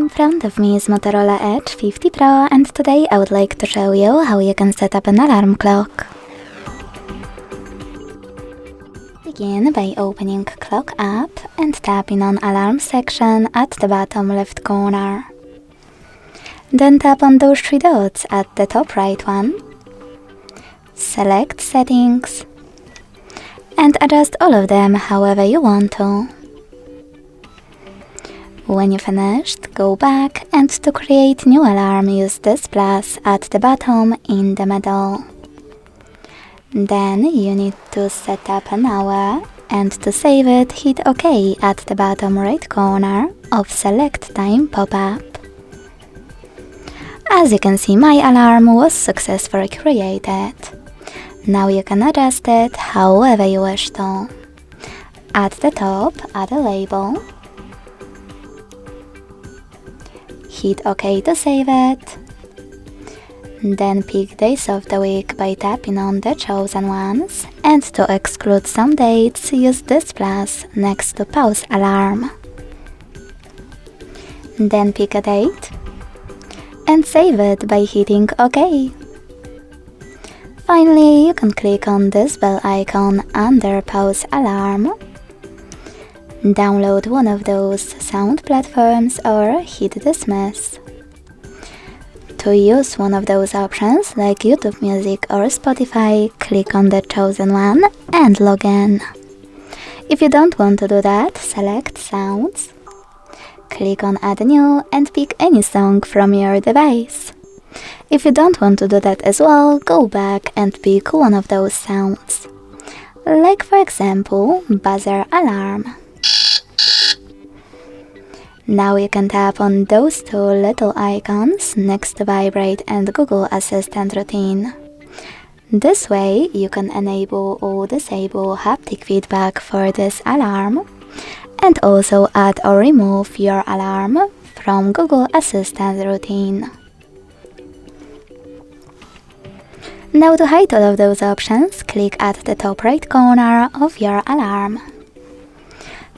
in front of me is Motorola Edge 50 Pro, and today I would like to show you how you can set up an alarm clock. Begin by opening Clock app and tapping on Alarm section at the bottom left corner. Then tap on those three dots at the top right one. Select Settings and adjust all of them however you want to. When you finished, go back, and to create new alarm use this plus at the bottom in the middle. Then you need to set up an hour, and to save it hit OK at the bottom right corner of Select Time pop-up. As you can see, my alarm was successfully created. Now you can adjust it however you wish to. At the top, add a label. Hit OK to save it. Then pick days of the week by tapping on the chosen ones, and to exclude some dates, use this plus next to pause alarm. Then pick a date and save it by hitting OK. Finally, you can click on this bell icon under pause alarm. Download one of those sound platforms or hit dismiss. To use one of those options like YouTube Music or Spotify, click on the chosen one and log in. If you don't want to do that, select Sounds. Click on Add New and pick any song from your device. If you don't want to do that as well, go back and pick one of those sounds. Like for example, buzzer alarm. Now you can tap on those two little icons next to Vibrate and Google Assistant routine. This way you can enable or disable haptic feedback for this alarm, and also add or remove your alarm from Google Assistant routine. Now to hide all of those options, click at the top right corner of your alarm.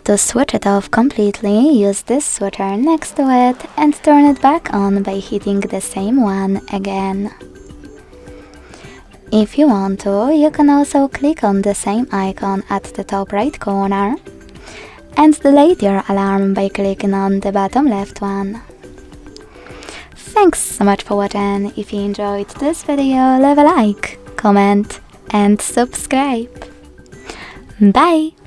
To switch it off completely, use this switcher next to it and turn it back on by hitting the same one again. If you want to, you can also click on the same icon at the top right corner and delete your alarm by clicking on the bottom left one. Thanks so much for watching. If you enjoyed this video, leave a like, comment and subscribe. Bye!